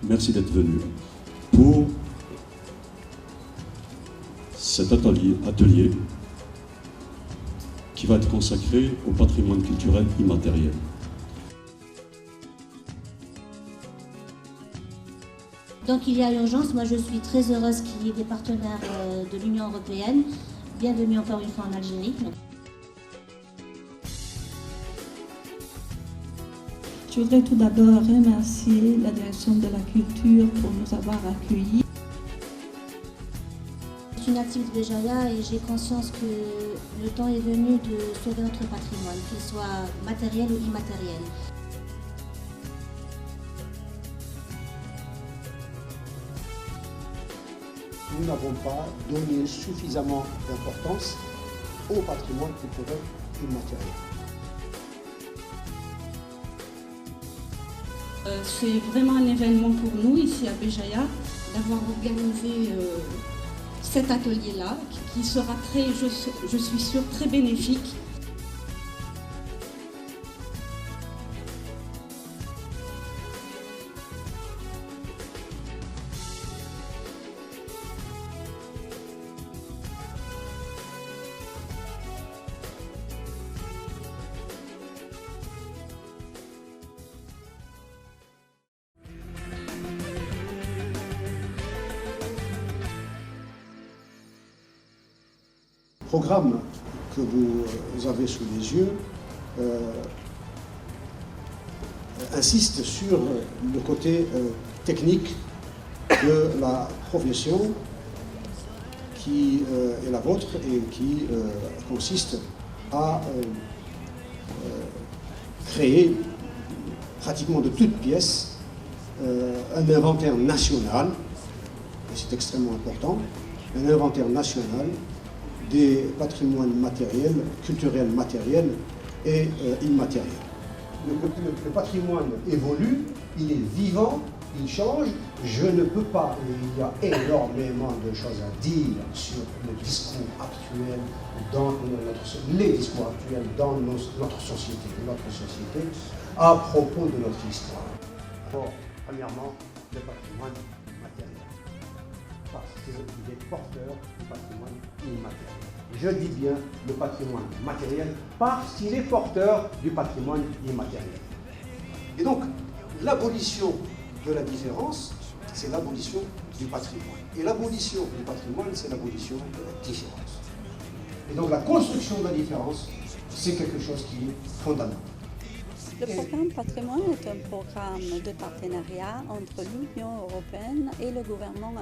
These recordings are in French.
Merci d'être venu pour cet atelier qui va être consacré au patrimoine culturel immatériel. Donc il y a urgence, moi je suis très heureuse qu'il y ait des partenaires de l'Union européenne. Bienvenue encore une fois en Algérie. Je voudrais tout d'abord remercier la direction de la culture pour nous avoir accueillis. Je suis native de Béjaïa et j'ai conscience que le temps est venu de sauver notre patrimoine, qu'il soit matériel ou immatériel. Nous n'avons pas donné suffisamment d'importance au patrimoine culturel immatériel. C'est vraiment un événement pour nous ici à Béjaïa d'avoir organisé cet atelier-là qui sera très, je suis sûre, très bénéfique. Le programme que vous avez sous les yeux insiste sur le côté technique de la profession qui est la vôtre et qui consiste à créer pratiquement de toutes pièces un inventaire national, et c'est extrêmement important, un inventaire national des patrimoines matériels, culturels matériels et immatériels. Le patrimoine évolue, il est vivant, il change. Je ne peux pas, il y a énormément de choses à dire sur le discours actuel, les discours actuels dans notre société, à propos de notre histoire. Alors, premièrement, le patrimoine matériel. Parce qu'il est porteur du patrimoine immatériel. Je dis bien le patrimoine matériel parce qu'il est porteur du patrimoine immatériel. Et donc, l'abolition de la différence, c'est l'abolition du patrimoine. Et l'abolition du patrimoine, c'est l'abolition de la différence. Et donc, la construction de la différence, c'est quelque chose qui est fondamental. Le programme Patrimoine est un programme de partenariat entre l'Union européenne et le gouvernement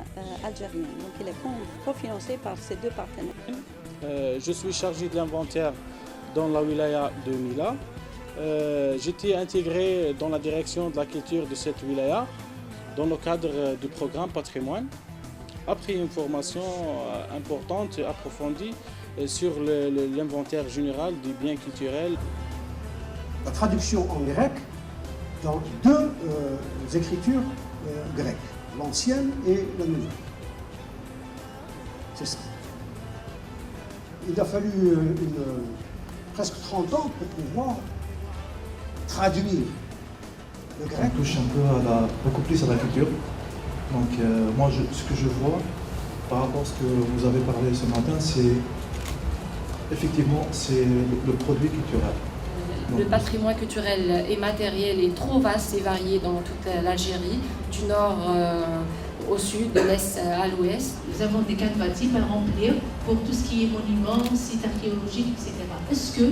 algérien. Donc il est cofinancé par ces deux partenaires. Je suis chargé de l'inventaire dans la wilaya de Mila. J'étais intégré dans la direction de la culture de cette wilaya dans le cadre du programme Patrimoine. Après une formation importante et approfondie sur l'inventaire général des biens culturels. La traduction en grec dans deux écritures grecques, l'ancienne et la nouvelle. C'est ça. Il a fallu presque 30 ans pour pouvoir traduire le grec. On touche un peu beaucoup plus à la culture. Donc moi, ce que je vois par rapport à ce que vous avez parlé ce matin, c'est effectivement le produit culturel. Le patrimoine culturel et matériel est trop vaste et varié dans toute l'Algérie, du nord au sud, de l'est à l'ouest. Nous avons des canevas types à remplir pour tout ce qui est monuments, sites archéologiques, etc. Est-ce que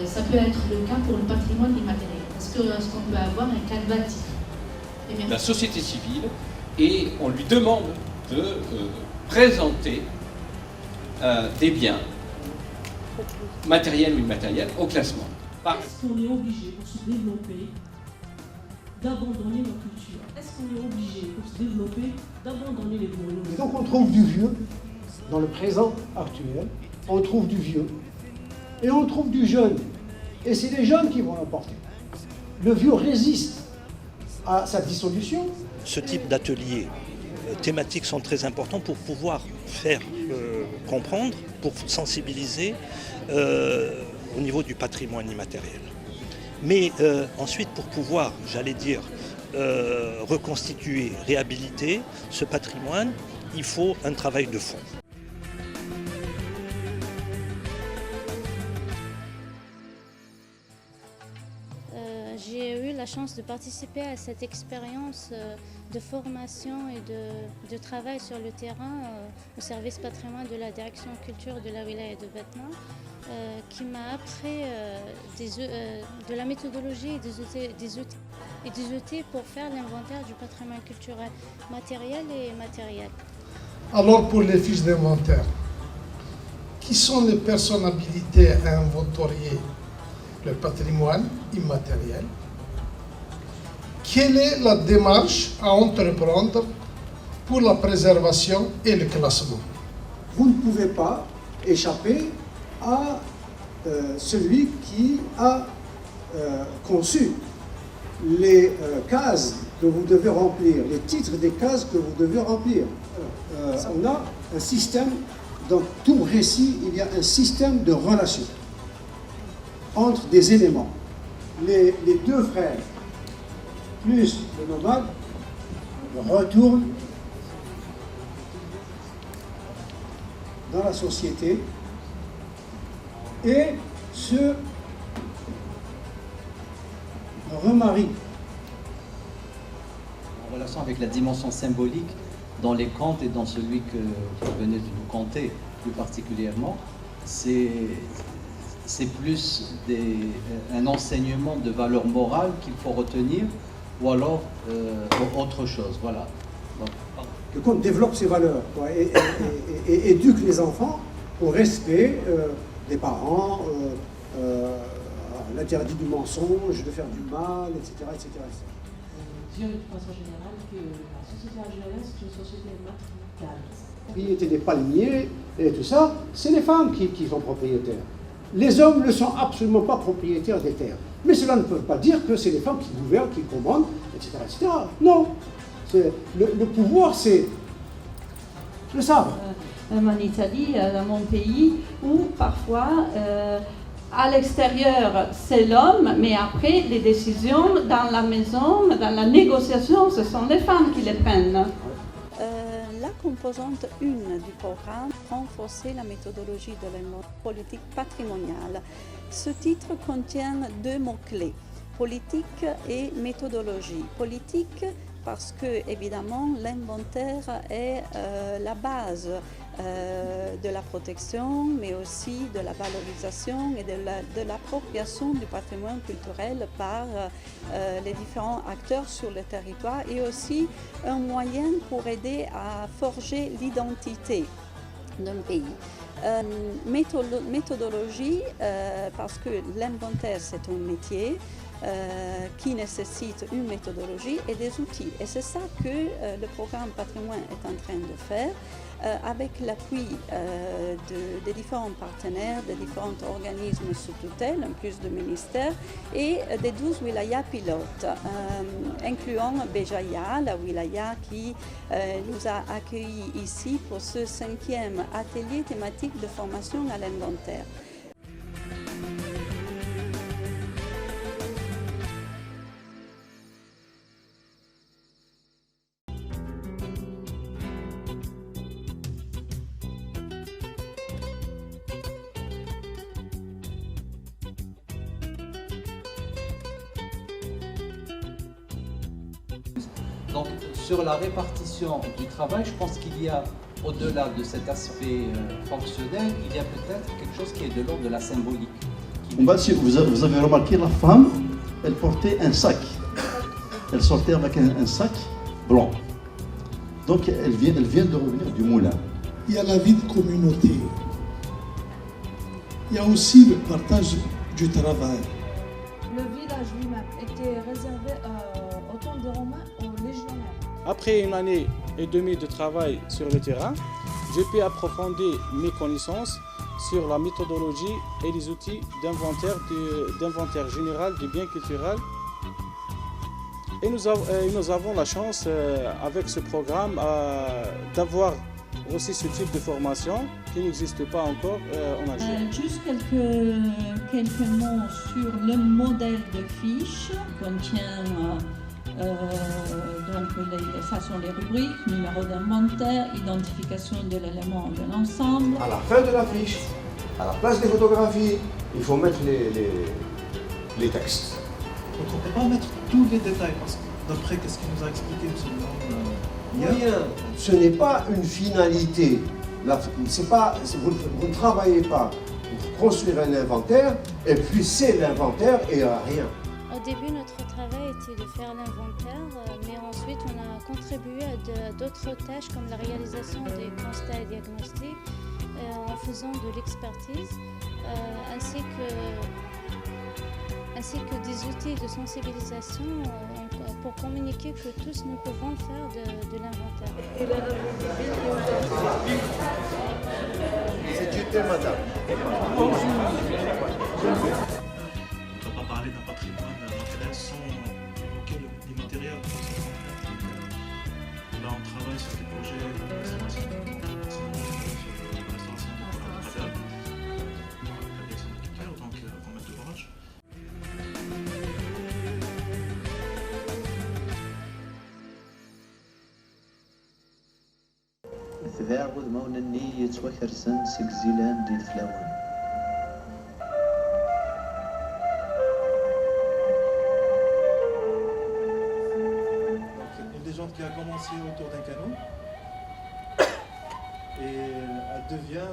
ça peut être le cas pour le patrimoine immatériel? Est-ce qu'on peut avoir un canevas type? La société civile, et on lui demande de présenter des biens matériels ou immatériels au classement. Est-ce qu'on est obligé pour se développer d'abandonner nos cultures? Est-ce qu'on est obligé pour se développer d'abandonner les monuments? Et donc on trouve du vieux dans le présent actuel, on trouve du vieux et on trouve du jeune. Et c'est les jeunes qui vont l'emporter. Le vieux résiste à sa dissolution. Ce type d'ateliers thématiques sont très importants pour pouvoir faire comprendre, pour sensibiliser au niveau du patrimoine immatériel. Mais ensuite, pour pouvoir, j'allais dire, reconstituer, réhabiliter ce patrimoine, il faut un travail de fond. J'ai eu la chance de participer à cette expérience de formation et de travail sur le terrain au service patrimoine de la direction culture de la wilaya de Batna, qui m'a appris de la méthodologie et des outils pour faire l'inventaire du patrimoine culturel matériel et immatériel. Alors pour les fiches d'inventaire, qui sont les personnes habilitées à inventorier le patrimoine immatériel? Quelle est la démarche à entreprendre pour la préservation et le classement? Vous ne pouvez pas échapper à celui qui a conçu les cases que vous devez remplir, les titres des cases que vous devez remplir. On a un système, dans tout récit, il y a un système de relation entre des éléments. Les deux frères, plus le nomade, retournent dans la société et se remarient. En relation avec la dimension symbolique dans les contes et dans celui que vous venez de nous conter plus particulièrement, c'est plus un enseignement de valeur morale qu'il faut retenir ou alors autre chose. Voilà. Donc, le conte développe ses valeurs quoi, et éduque les enfants au respect des parents, l'interdit du mensonge, de faire du mal, etc. etc., etc. Je dirais de façon générale que la société algérienne, c'est une société matriarcale. La propriété des palmiers et tout ça, c'est les femmes qui sont propriétaires. Les hommes ne sont absolument pas propriétaires des terres. Mais cela ne peut pas dire que c'est les femmes qui gouvernent, qui commandent, etc. etc. Non. Le pouvoir, c'est le sabre. Même en Italie, dans mon pays, où parfois, à l'extérieur, c'est l'homme, mais après, les décisions dans la maison, dans la négociation, ce sont les femmes qui les prennent. La composante 1 du programme, renforcer la méthodologie de la politique patrimoniale. Ce titre contient deux mots-clés, politique et méthodologie. Politique parce que, évidemment, l'inventaire est la base de la protection, mais aussi de la valorisation et de l'appropriation du patrimoine culturel par les différents acteurs sur le territoire et aussi un moyen pour aider à forger l'identité d'un pays. Méthodologie, parce que l'inventaire c'est un métier qui nécessite une méthodologie et des outils. Et c'est ça que le programme Patrimoine est en train de faire avec l'appui des différents partenaires, des différents organismes sous tutelle, en plus de ministères, et des 12 wilayas pilotes, incluant Béjaïa, la wilaya qui nous a accueillis ici pour ce 5e atelier thématique de formation à l'inventaire. Donc, sur la répartition du travail, je pense qu'il y a, au-delà de cet aspect fonctionnel, il y a peut-être quelque chose qui est de l'ordre de la symbolique. Vous avez remarqué, la femme, elle portait un sac. Elle sortait avec un sac blanc. Donc, elle vient de revenir du moulin. Il y a la vie de communauté. Il y a aussi le partage du travail. Le village lui-même était réservé au temps des Romains, aux légionnaires. Après une année et demie de travail sur le terrain, j'ai pu approfondir mes connaissances sur la méthodologie et les outils d'inventaire général des biens culturels. Et nous avons la chance, avec ce programme, d'avoir aussi ce type de formation qui n'existe pas encore en Algérie. Juste quelques mots sur le modèle de fiche qui contient ça sont les rubriques, numéro d'inventaire, identification de l'élément de l'ensemble. À la fin de la fiche, à la place des photographies, il faut mettre les textes. Donc on ne peut pas mettre tous les détails, parce que d'après ce qu'il nous a expliqué, ce n'est pas une finalité. Vous ne travaillez pas pour construire un inventaire, et puis c'est l'inventaire et rien. Au début, notre travail était de faire l'inventaire, mais ensuite on a contribué à d'autres tâches comme la réalisation des constats et diagnostics en faisant de l'expertise, ainsi que des outils de sensibilisation pour communiquer que tous nous pouvons faire de l'inventaire. C'est du thème, madame. On ne peut pas parler d'un patrimoine matériel sans évoquer l'immatériel. Là, on travaille sur des projets de restauration de matériel, avec son équipier, donc on met de l'orage. تذاعد مون النية وكرسن سكزيلان دي الفلاوان Une légende qui a commencé autour d'un canot et elle devient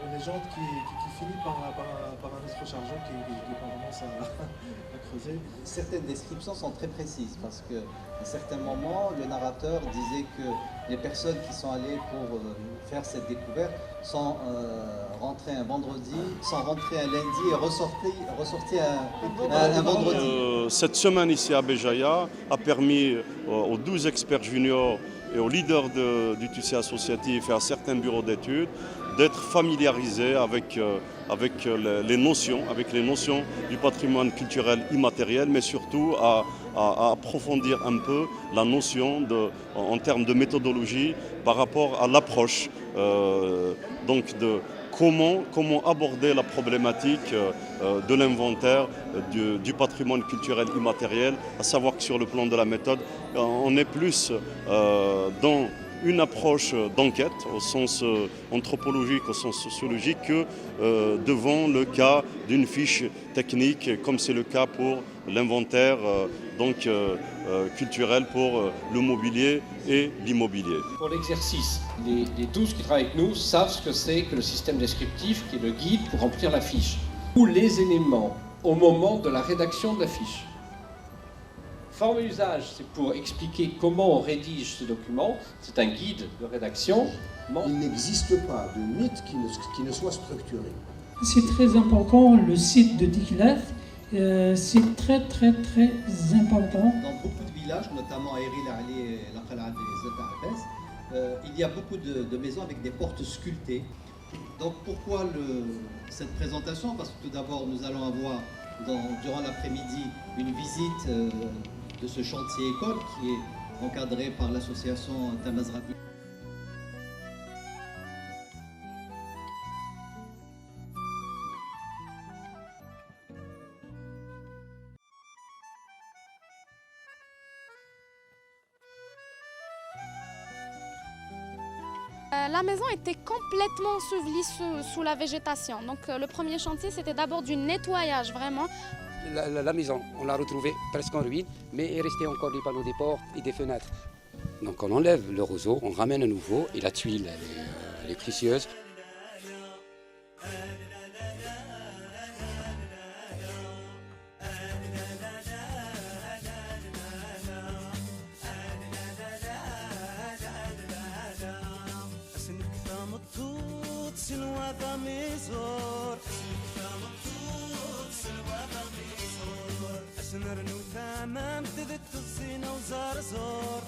une légende qui finit par un électrochargeur qui commence à creuser. Certaines descriptions sont très précises parce qu'à un certain moment, le narrateur disait que les personnes qui sont allées pour faire cette découverte sont rentrées un vendredi, sont rentrées un lundi et ressorties un vendredi. Cette semaine ici à Béjaïa a permis aux 12 experts juniors et aux leaders du tissu associatif et à certains bureaux d'études d'être familiarisés avec les notions du patrimoine culturel immatériel, mais surtout à approfondir un peu la notion en termes de méthodologie par rapport à l'approche donc de comment aborder la problématique de l'inventaire du patrimoine culturel immatériel, à savoir que sur le plan de la méthode, on est plus dans une approche d'enquête au sens anthropologique, au sens sociologique, que devant le cas d'une fiche technique, comme c'est le cas pour l'inventaire culturel pour le mobilier et l'immobilier. Pour l'exercice, les 12 qui travaillent avec nous savent ce que c'est que le système descriptif, qui est le guide pour remplir la fiche. Tous les éléments au moment de la rédaction de la fiche. Forme et usage, c'est pour expliquer comment on rédige ce document. C'est un guide de rédaction. Il n'existe pas de mythe qui ne soit structuré. C'est très important, le site de Tiklat, c'est très important. Dans beaucoup de villages, notamment à Eril Ali et la Qal'a des Zata, il y a beaucoup de maisons avec des portes sculptées. Donc pourquoi cette présentation? Parce que tout d'abord, nous allons avoir durant l'après-midi une visite de ce chantier école qui est encadré par l'association Tamazrabi. La maison était complètement ensevelie sous la végétation. Donc le premier chantier, c'était d'abord du nettoyage, vraiment. La maison, on l'a retrouvée presque en ruine, mais il restait encore des panneaux des portes et des fenêtres. Donc on enlève le roseau, on ramène à nouveau, et la tuile, elle est précieuse. سنرنو ثامن تذت الزينة وزار زور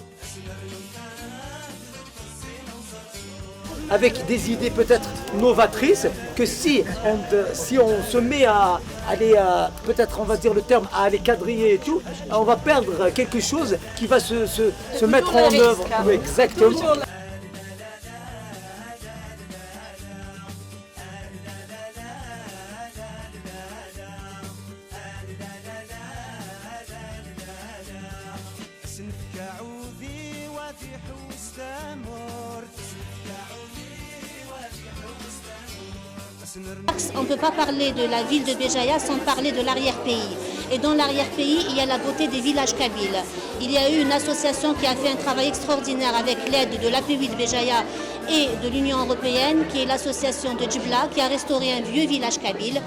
Avec des idées peut-être novatrices, que si on se met à aller, peut-être on va dire le terme, à aller quadriller et tout, on va perdre quelque chose qui va se mettre en œuvre. Oui, exactement. On ne peut pas parler de la ville de Béjaïa sans parler de l'arrière-pays. Et dans l'arrière-pays, il y a la beauté des villages kabyles. Il y a eu une association qui a fait un travail extraordinaire avec l'aide de l'APUI de Béjaïa et de l'Union européenne, qui est l'association de Djibla, qui a restauré un vieux village kabyle.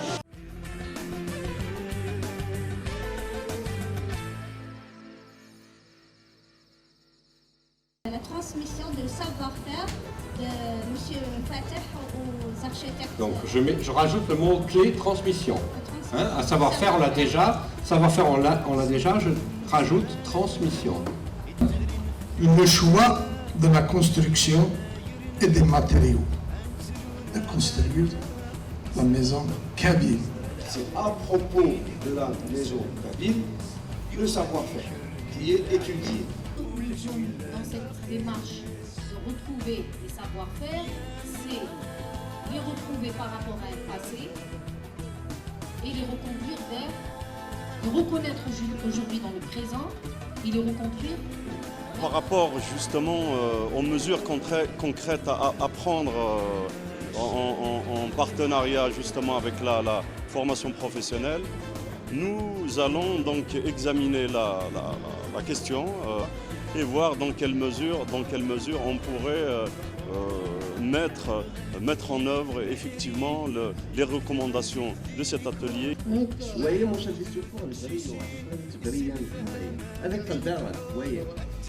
La transmission de savoir-faire de M. Fateh aux architectes. Donc je rajoute le mot-clé transmission. Hein, à savoir-faire, on l'a déjà. Savoir-faire, on l'a déjà. Je rajoute transmission. Le choix de la construction et des matériaux. De construire la maison kabyle. C'est à propos de la maison kabyle le savoir-faire qui est étudié. Dans cette démarche de retrouver les savoir-faire, c'est les retrouver par rapport à un passé et les reconduire vers, les reconnaître aujourd'hui dans le présent et les reconduire. Par rapport justement aux mesures concrètes à prendre en partenariat justement avec la formation professionnelle, nous allons donc examiner la question et voir dans quelle mesure on pourrait mettre en œuvre effectivement les recommandations de cet atelier.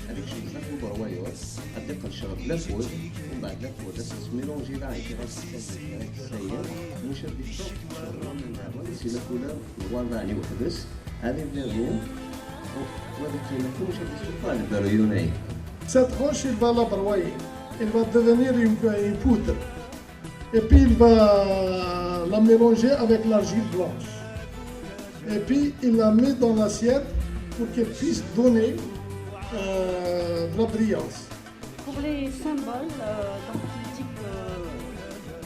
هذيك شي بزاف بروايات هذاك الشرب لا فوز ومن بعد لا فوز ميلونجي لا عيتي غاسيل مشرب الشوق شرب من بعد سي لا كولور الوضعني وحبس هذه بلازم وهذا كيما كل مشرب الشوق نقدروا يوناي. Cette roche, il va la broyer, il va devenir une poudre, et puis il va la mélanger avec l'argile blanche, et puis il la met dans l'assiette pour qu'elle puisse donner de la brillance. Pour les symboles,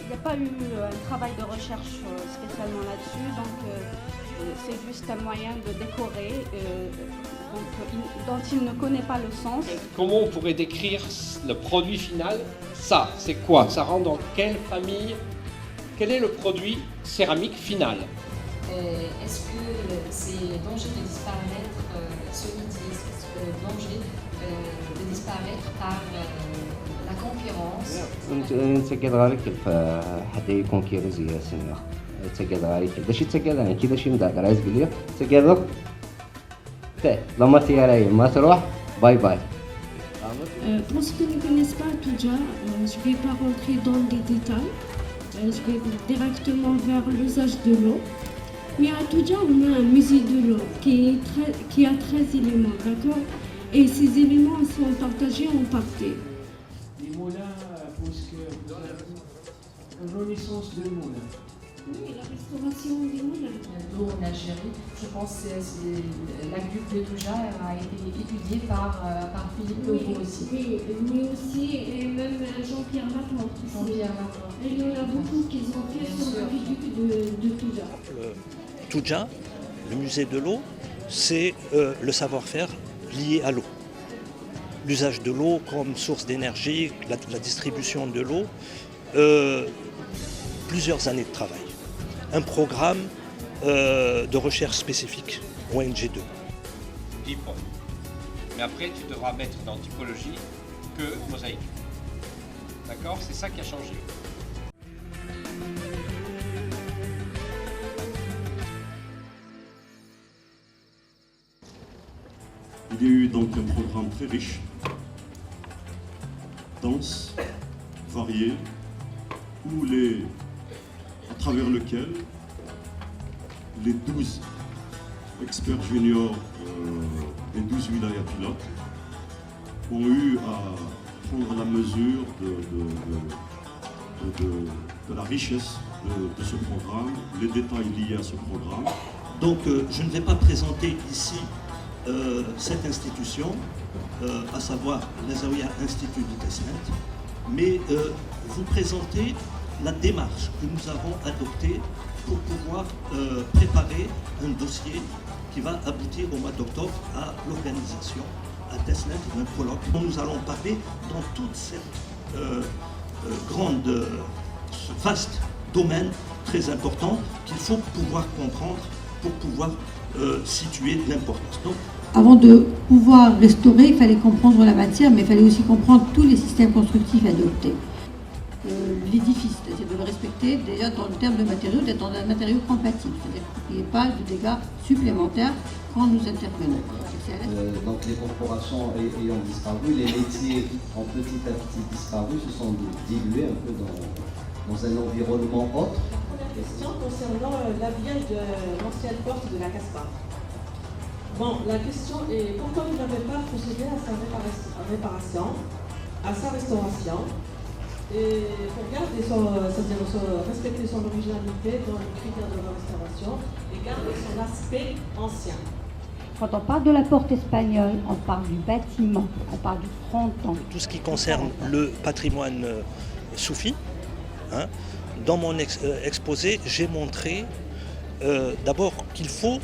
il n'y a pas eu un travail de recherche spécialement là-dessus, donc c'est juste un moyen de décorer dont il ne connaît pas le sens. Comment on pourrait décrire le produit final? Ça, c'est quoi? Ça rentre dans quelle famille? Quel est le produit céramique final? Est-ce que c'est danger de disparaître est-ce que le danger de disparaître par la concurrence? نتسقط غير كيف حتى يكون كيرزي يا سنة تسقط غير كيف داشي تسقط يعني كي داشي مدعك عايز قليل تسقط لما تيراي ما تروح باي باي. Pour ceux qui ne connaissent pas Toudja, je ne vais pas rentrer dans les détails, je vais directement vers l'usage de l'eau. Mais à Toudja, on a un musée de l'eau qui a 13 éléments, d'accord? Et ces éléments sont partagés en parties. Les moulins, parce que vous avez une renaissance de moulins. Oui, la restauration des moulins. L'eau en Algérie, je pense que l'aqueduc de Toudja a été étudié par Philippe Leroux aussi. Oui, mais aussi et même Jean-Pierre Laporte. Jean-Pierre Laporte. Et il y en a beaucoup qui ont fait sur l'aqueduc de Toudja. Toudja, le musée de l'eau, c'est le savoir-faire lié à l'eau. L'usage de l'eau comme source d'énergie, la distribution de l'eau, plusieurs années de travail. Un programme de recherche spécifique, ONG2. 10 produits. Mais après, tu devras mettre dans typologie que mosaïque. D'accord? C'est ça qui a changé. Il y a eu donc un programme très riche, dense, varié, à travers lequel les 12 experts juniors des 12 wilayas pilotes ont eu à prendre la mesure de la richesse de ce programme, les détails liés à ce programme. Donc je ne vais pas présenter ici cette institution, à savoir le Zawiya Institute de Tesnet, mais vous présenter la démarche que nous avons adoptée pour pouvoir préparer un dossier qui va aboutir au mois d'octobre à l'organisation à Tesnet d'un colloque dont nous allons parler dans toute cette grande, vaste domaine très important qu'il faut pouvoir comprendre pour pouvoir situer l'importance. Donc, avant de pouvoir restaurer, il fallait comprendre la matière, mais il fallait aussi comprendre tous les systèmes constructifs adoptés. L'édifice, c'est-à-dire de le respecter déjà dans le terme de matériaux, d'être dans un matériau compatible, c'est-à-dire qu'il n'y ait pas de dégâts supplémentaires quand nous intervenons. Donc les corporations ayant disparu, les métiers ont petit à petit disparu, se sont dilués un peu dans un environnement autre. Question concernant l'habillage de l'ancienne porte de la Casbah. Bon, la question est pourquoi vous n'avez pas procédé à sa réparation, à sa restauration, et pour garder respecter son originalité dans les critères de la restauration et garder son aspect ancien. Quand on parle de la porte espagnole, on parle du bâtiment, on parle du fronton. Tout ce qui concerne le patrimoine soufi, hein, dans mon exposé, j'ai montré d'abord qu'il faut,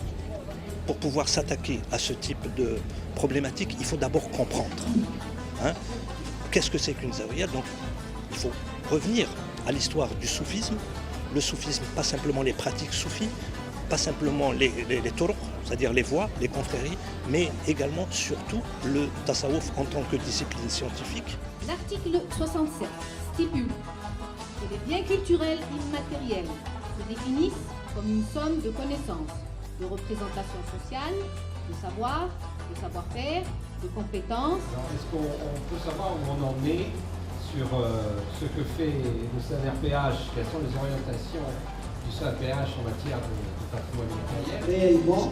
pour pouvoir s'attaquer à ce type de problématique, il faut d'abord comprendre. Hein, qu'est-ce que c'est qu'une zawiya? Donc, il faut revenir à l'histoire du soufisme. Le soufisme, pas simplement les pratiques soufis, pas simplement les turuq, c'est-à-dire les voies, les confréries, mais également, surtout, le tasawwuf en tant que discipline scientifique. L'article 67 stipule que les biens culturels immatériels se définissent comme une somme de connaissances, de représentation sociale, de savoir, de savoir-faire, de compétences. Est-ce qu'on peut savoir où on en est sur ce que fait le CNRPH, quelles sont les orientations du CNRPH en matière de patrimoine immatériel? Réellement,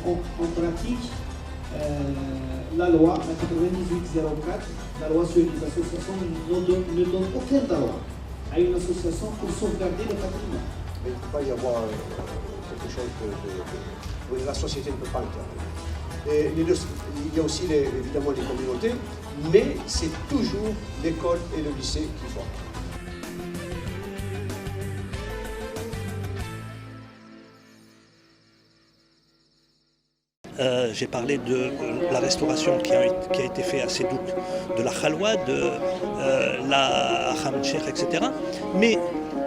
en pratique, la loi, la 9804, la loi sur les associations ne donne aucun droit à une association pour sauvegarder le patrimoine. Mais il ne peut pas y avoir quelque chose où la société ne peut pas intervenir. Et il y a aussi évidemment les communautés, mais c'est toujours l'école et le lycée qui forment. J'ai parlé de la restauration qui a été faite à Sédouk, de la Khalwa, de la Hamd Cheikh, etc. Mais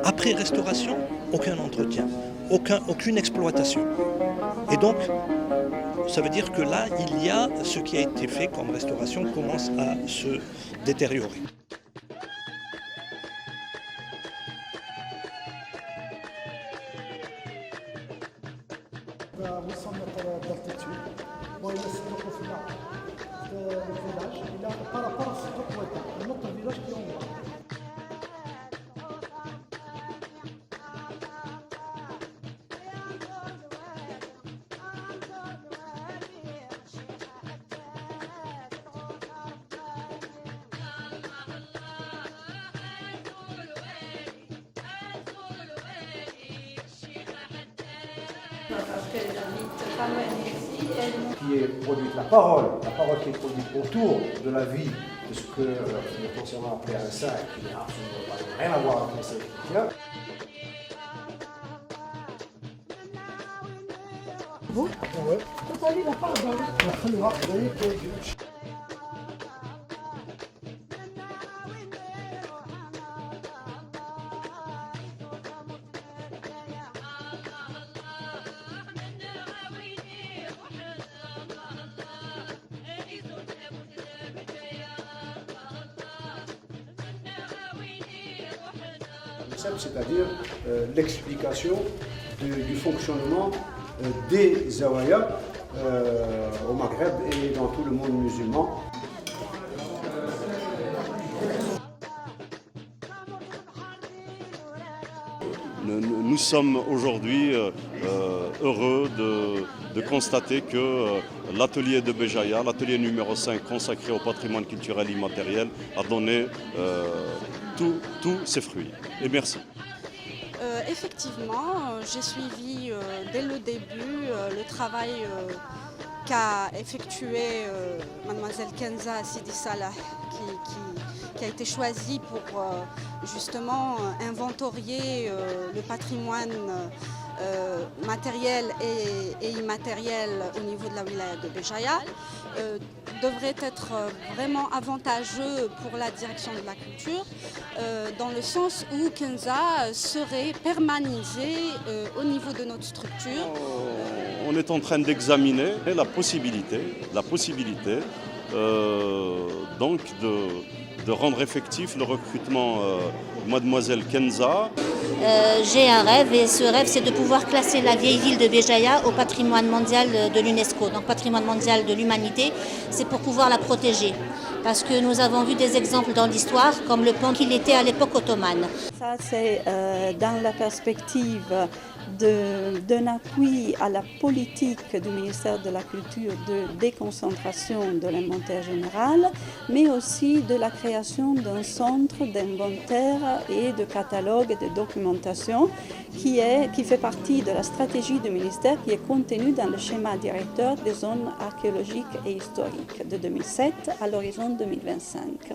après restauration, aucun entretien, aucune exploitation. Et donc, ça veut dire que là, il y a ce qui a été fait comme restauration commence à se détériorer. Qui est produite la parole qui est produite autour de la vie de ce que les concernants appelaient un saint, qui n'a absolument rien à voir avec les saints chrétiens. Vous ouais. Vous allez la part c'est-à-dire l'explication du fonctionnement des zawaya au Maghreb et dans tout le monde musulman. Nous sommes aujourd'hui heureux de constater que l'atelier de Béjaïa, l'atelier numéro 5 consacré au patrimoine culturel immatériel, a donné tous ses fruits. Et merci. Effectivement, j'ai suivi dès le début le travail qu'a effectué mademoiselle Kenza Sidi Salah, qui a été choisie pour justement inventorier le patrimoine matériel et immatériel au niveau de la wilaya de Béjaïa, devrait être vraiment avantageux pour la direction de la culture, dans le sens où Kenza serait permanisée au niveau de notre structure. On est en train d'examiner la possibilité donc de rendre effectif le recrutement de mademoiselle Kenza. J'ai un rêve et ce rêve c'est de pouvoir classer la vieille ville de Béjaïa au patrimoine mondial de l'UNESCO, donc patrimoine mondial de l'humanité, c'est pour pouvoir la protéger. Parce que nous avons vu des exemples dans l'histoire, comme le pont qu'il était à l'époque ottomane. Ça, c'est dans la perspective d'un appui à la politique du ministère de la Culture de déconcentration de l'inventaire général, mais aussi de la création d'un centre d'inventaire et de catalogue et de documentation qui fait partie de la stratégie du ministère qui est contenue dans le schéma directeur des zones archéologiques et historiques de 2007 à l'horizon 2025.